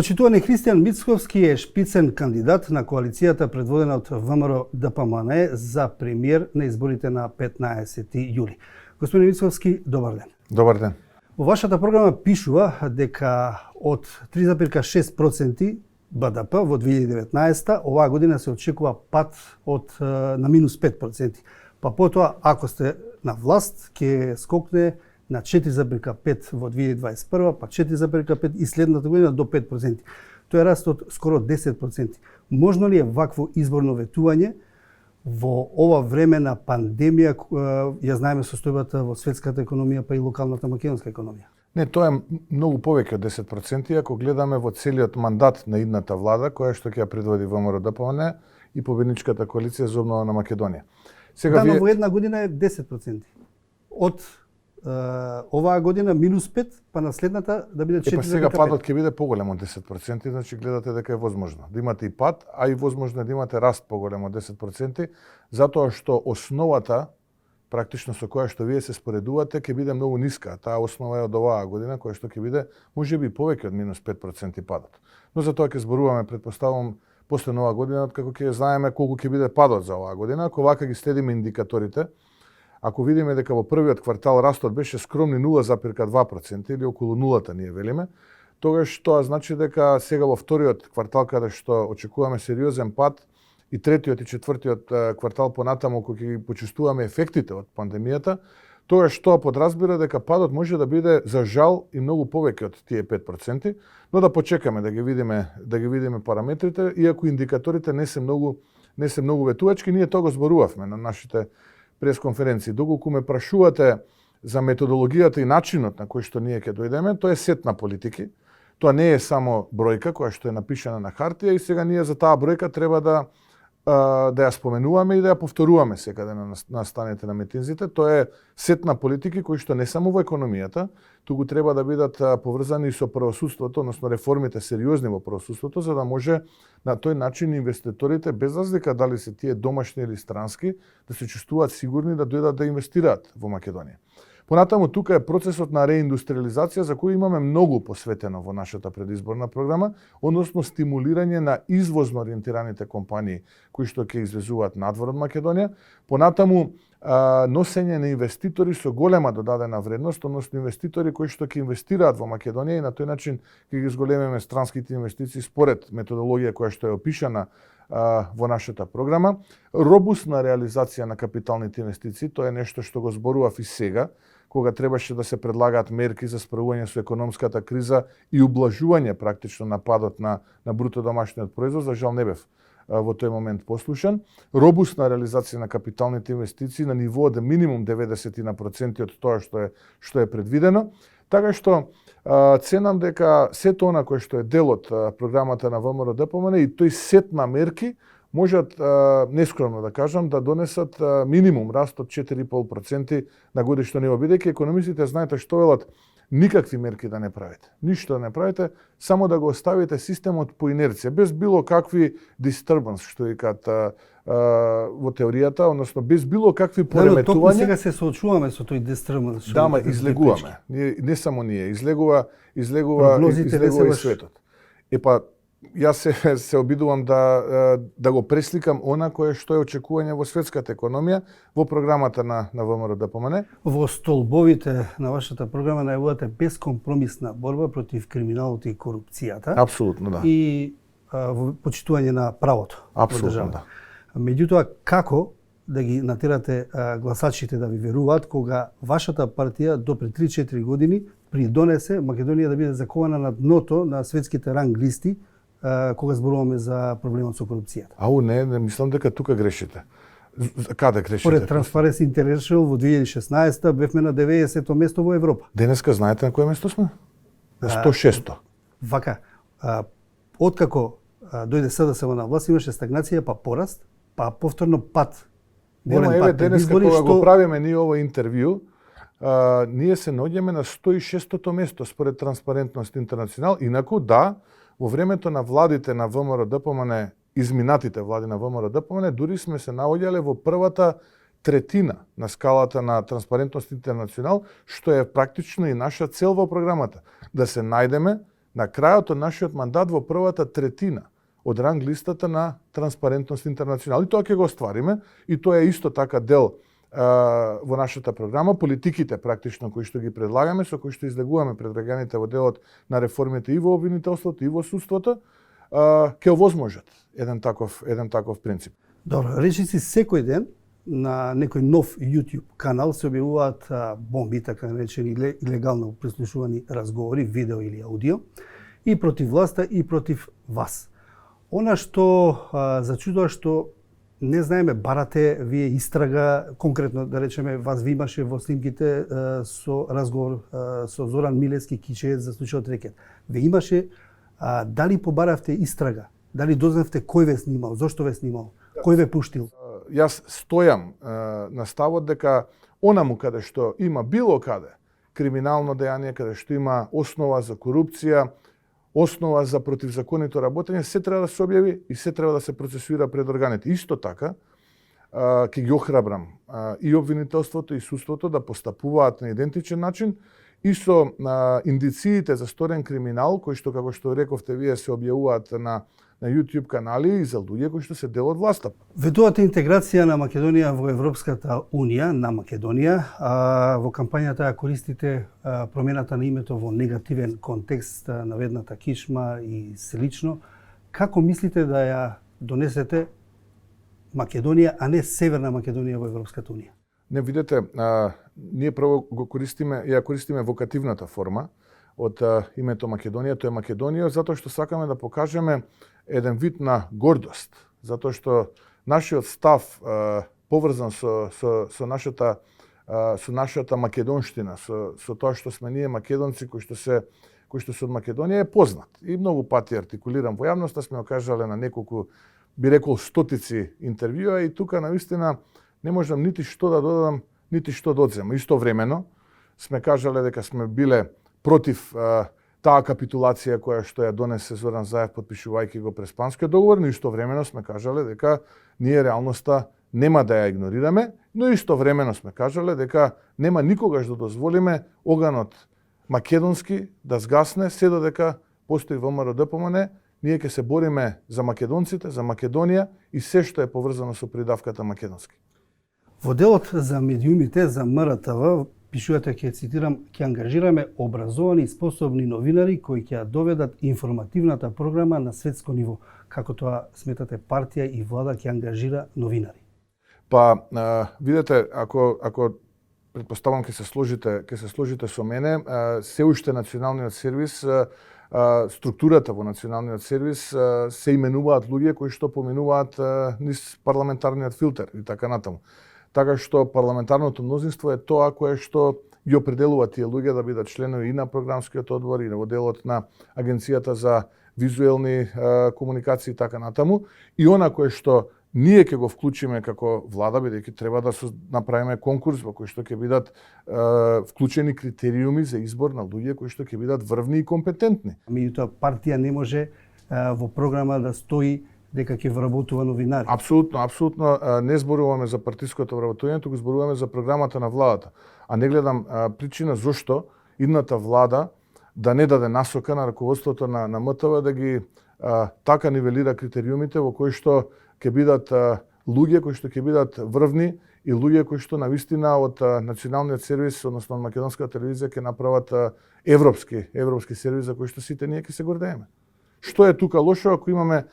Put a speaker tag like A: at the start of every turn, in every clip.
A: Почитувани Христијан Мицковски е шпицен кандидат на коалицијата предводена од ВМРО ДПМН за премиер на изборите на 15 јули. Господин Мицковски, добар ден.
B: Добар ден.
A: Во вашата програма пишува дека од 3,6% БДП во 2019 оваа година се очекува пад на минус 5%. Па потоа, ако сте на власт, ќе скокне на 4,5 во 2021, па 4,5 и следната година до 5%. Тоа е раст од скоро 10%. Можно ли е вакво изборно ветување во ова време на пандемија, ја знаеме состојбата во светската економија, па и локалната македонска економија?
B: Не, тоа е многу повеќе од 10%, ако гледаме во целиот мандат на идната влада, која што ќе ја предводи ВМРО ДПМН и победничката коалиција за обнова на Македонија.
A: Сега но во една година е 10%. Од оваа година минус 5, па на следната да биде 4,5.
B: Па сега падот ќе биде поголем од 10%, значи гледате дека е возможно да имате и пад, а и возможно да имате раст поголем од 10%, затоа што основата практично со која што вие се споредувате ќе биде многу ниска. Таа основа е од оваа година која што ќе биде можеби повеќе од минус 5% падот. Но за тоа ќе зборуваме, претпоставувам, после нова година, откако ќе знаеме колку ќе биде падот за оваа година. Ако вака ги следиме индикаторите, ако видиме дека во првиот квартал растот беше скромни 0,2% или околу нулата ние велиме, тогаш тоа значи дека сега во вториот квартал каде што очекуваме сериозен пад и третиот и четвртиот квартал понатаму кога ќе ги почувствуваме ефектите од пандемијата, тогаш тоа подразбира дека падот може да биде за жал и многу повеќе од тие 5%, но да почекаме да ги видиме параметрите, иако индикаторите не се многу ветувачки, ние тоа го зборувавме на нашите пресконференции. Доколку ме прашувате за методологијата и начинот на кој што ние ќе дојдеме, тоа е сет на политики. Тоа не е само бројка која што е напишана на хартија и сега ние за таа бројка треба да ја споменуваме и да ја повторуваме секаде на станите на митинзите. Тоа е сет на политики кои што не само во економијата, туку треба да бидат поврзани со правосудството, односно реформите сериозни во правосудството, за да може на тој начин инвеститорите, без разлика дали се тие домашни или странски, да се чувствуваат сигурни да дојдат да инвестираат во Македонија. Понатаму тука е процесот на реиндустриализација за кој имаме многу посветено во нашата предизборна програма, односно стимулирање на извозно ориентираните компании кои што ќе извезуваат надвор од Македонија, понатаму носење на инвеститори со голема додадена вредност, односно инвеститори кои што ќе инвестираат во Македонија и на тој начин ќе ги зголемиме странските инвестиции според методологија која што е опишана во нашата програма. Робусна реализација на капиталните инвестиции, тоа е нешто што го зборував и сега, кога требаше да се предлагаат мерки за справување со економската криза и ублажување практично на падот на бруто домашниот производ, за жал не бев во тој момент послушан. Робусна реализација на капиталните инвестиции на ниво од минимум 90% од тоа што е предвидено. Така што ценам дека сето она кое што е дел од програмата на ВМРО ДПМН и тој сет на мерки можат, нескромно да кажам, да донесат минимум раст од 4,5% на годишно ниво, бидејќи економистите знаете што велат, никакви мерки да не правите. Ништо да не правите, само да го оставите системот по инерција, без било какви disturbance, што викаат во теоријата, односно без било какви пореметувања.
A: Сега се соочуваме со тој disturbance.
B: Да, ма излегуваме. Не само ние, излегува и светот. Епа, јас се обидувам да го пресликам она кое што е очекување во светската економија во програмата на ВМРО ДПМН.
A: Во столбовите на вашата програма најавувате бескомпромисна борба против криминалот и корупцијата.
B: Апсолутно, да.
A: И почитување на правото.
B: Апсолутно, да.
A: Меѓутоа, како да ги натерате гласачите да ви веруваат кога вашата партија до пред 3-4 години придонесе Македонија да биде закована на дното на светските ранг листи кога зборуваме за проблемот со корупцијата?
B: Не мислам дека тука грешите. Каде грешите?
A: Поред Transparency International во 2016 бевме на 90-то место во Европа.
B: Денеска знаете на кое место сме? На 106-то.
A: Вака, откако дојде СДСМ на власт, имаше стагнација, па пораст, па повторно пад.
B: Нема, еве денеска кога го правиме ние ово интервју, ние се наоѓаме на 106-то место според Транспарентност Интернационал. Инаку да, во времето на владите на ВМРО ДПМН, изминатите влади на ВМРО ДПМН, дури сме се наоѓале во првата третина на скалата на Транспарентност Интернационал, што е практично и наша цел во програмата. Да се најдеме на крајот од нашиот мандат во првата третина од ранг листата на Транспарентност Интернационал. И тоа ќе го оствариме и тоа е исто така дел во нашата програма. Политиките практично кои што ги предлагаме, со кои што излегуваме пред граѓаните во делот на реформите и во обвинителството и во судството, ќе овозможат еден таков принцип.
A: Добро, речиси секој ден на некој нов YouTube канал се објавуваат бомби, така наречени илегално прислушувани разговори, видео или аудио, и против власта и против вас. Она што зачудува што не знаеме, барате вие истрага, конкретно да речеме, вас ви имаше во снимките со разговор со Зоран Милевски, кичеец за случајот Рекет. Ви имаше, дали побаравте истрага? Дали дознавте кој ве снимал, зошто ве снимал, кој ве пуштил?
B: Јас стојам на ставот дека онаму каде што има било каде криминално дејание, каде што има основа за корупција, основа за противзаконито работење, се треба да се објави и се треба да се процесуира пред органите. Исто така, ќе ги охрабрам и обвинителството и судството да постапуваат на идентичен начин и со индициите за сторен криминал, кои што, како што рековте вие, се објавуваат на YouTube канали и за луѓе кои што се дел од власта.
A: Ветувате интеграција на Македонија во Европската Унија, на Македонија, во кампањата ја користите промената на името во негативен контекст, наведната кишма и слично. Како мислите да ја донесете Македонија, а не Северна Македонија во Европската Унија?
B: Не, видете, ние прво го користиме, ја користиме вокативната форма од името Македонија, тоа е Македонија, затоа што сакаме да покажеме еден вид на гордост, затоа што нашиот став поврзан со нашата македонштина, со тоа што сме ние македонци кои што се од Македонија е познат. И многу пати артикулирам во јавноста, сме го кажале на неколку, би рекол, стотици интервјуа и тука навистина не можам нити што да додадам, нити што да одземам. Истовремено сме кажале дека сме биле против таа капитулација која што ја донесе Зоран Заев потпишувајќи го Преспанскиот договор, но истовремено сме кажале дека ние реалноста нема да ја игнорираме, но истовремено сме кажале дека нема никогаш да дозволиме оганот македонски да згасне, се додека постои ВМРО ДПМН. Ние ќе се бориме за македонците, за Македонија и се што е поврзано со придавката македонски.
A: Во делот за медиумите, за МРТВ, пишувате, ќе цитирам, ќе ангажираме образовани и способни новинари кои ќе ја доведат информативната програма на светско ниво. Како тоа сметате партија и влада ќе ангажира новинари?
B: Па, видете, ако предпоставам ќе се сложите со мене, се уште националниот сервис, структурата во националниот сервис се именуваат луѓе кои што поминуваат низ парламентарниот филтер и така натаму. Така што парламентарното мнозинство е тоа кое што ги определува тие луѓе да бидат членови и на програмскиот одбор и во делот на Агенцијата за визуелни комуникации и така натаму. И она кое што ние ќе го вклучиме како влада, бидејќи треба да направиме конкурс во кој што ќе бидат вклучени критериуми за избор на луѓе кои што ќе бидат врвни и компетентни.
A: Меѓутоа партија не може во програма да стои дека ќе вработува новинари.
B: Апсолутно не зборуваме за партиското вработување, туку зборуваме за програмата на владата. А не гледам причина зошто идната влада да не даде насока на раководството на МТВ да ги така нивелира критериумите во кои што ќе бидат луѓе кои што ќе бидат врвни и луѓе кои што навистина од националниот сервис, односно од македонската телевизија ќе направат европски сервис за кој што сите ние ќе се гордееме. Што е тука лошо ако имаме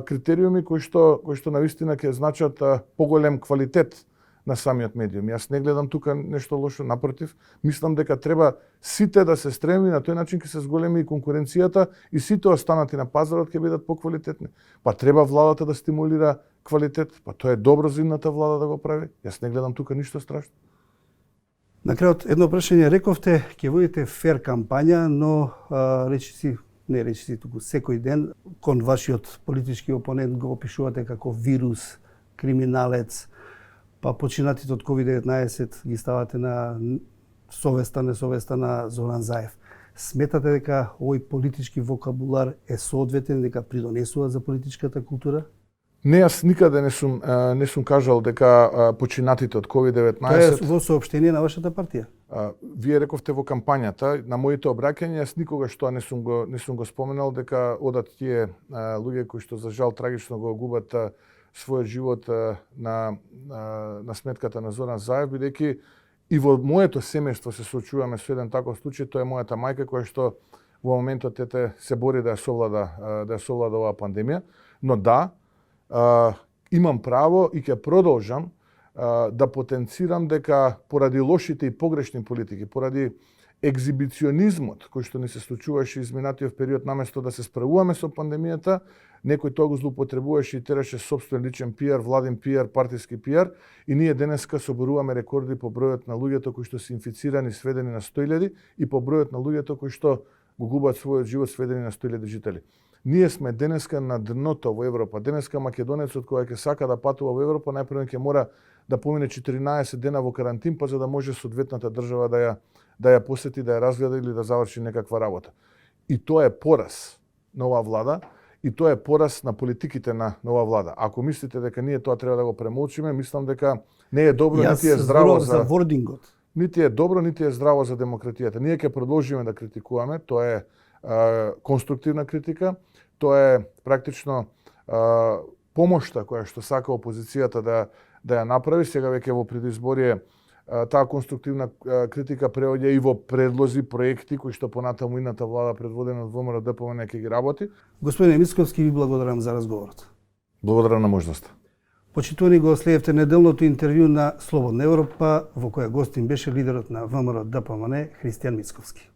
B: критериуми кои што навистина ќе значат поголем квалитет на самиот медиум? Јас не гледам тука нешто лошо, напротив, мислам дека треба сите да се стреми, на тој начин ќе се зголеми и конкуренцијата и сите останати на пазарот ќе бидат поквалитетни. Па треба владата да стимулира квалитет, па тоа е добро за идната влада да го прави. Јас не гледам тука ништо страшно.
A: На крајот едно прашање, рековте ќе водите фер кампања, но речиси туку секој ден кон вашиот политички опонент го опишувате како вирус, криминалец, па починатите од COVID-19 ги ставате на несовеста на Зоран Заев. Сметате дека овој политички вокабулар е соодветен, дека придонесува за политичката култура?
B: Не, јас никаде не сум кажал дека починатите од COVID-19...
A: Тоа е во соопштение на вашата партија.
B: Вие рековте во кампањата, на моите обраќања, јас никогаш тоа не сум го споменал дека одат тие луѓе кои што за жал трагично го губат својот живот на сметката на Зоран Заев, бидејќи и во моето семејство се соочуваме со еден таков случај, тоа е мојата мајка која што во моментот се бори да ја совлада оваа пандемија, но да, имам право и ќе продолжам да потенцирам дека поради лошите и погрешни политики, поради екзибиционизмот кој што ни се случуваше изминатиот период, наместо да се справуваме со пандемијата, некој тоа го злоупотребуваше и тераше собствен личен пиар, владин пиар, партиски пиар, и ние денеска соборуваме рекорди по бројот на луѓето кои што се инфицирани, сведени на 100.000, и по бројот на луѓето кои што го губат својот живот, сведени на 100.000 жители. Ние сме денеска на дното во Европа. Денеска македонецот кој ќе сака да патува во Европа, најпрво ќе мора да помине 14 дена во карантин, па за да може соодветната држава да ја посети, да ја разгледа или да заврши некаква работа. И тоа е пораз на оваа влада, и тоа е пораз на политиките на оваа влада. Ако мислите дека ние тоа треба да го премолчиме, мислам дека не е добро, нити е здраво
A: за вордингот.
B: Нити е добро, нити е здраво за демократијата. Ние ќе продолжиме да критикуваме, тоа е конструктивна критика, тоа е практично помошта која што сака опозицијата да ја направи. Сега веќе во предизборие таа конструктивна критика преоѓа и во предлози, проекти кои што понатаму ината влада предводена од ВМРО ДПМН ќе ги работи.
A: Господине Мицковски, ви благодарам за разговорот.
B: Благодарам на можноста.
A: Почитувани, го следевте неделното интервју на Слободна Европа, во која гостин беше лидерот на ВМРО ДПМН Христијан Мицковски.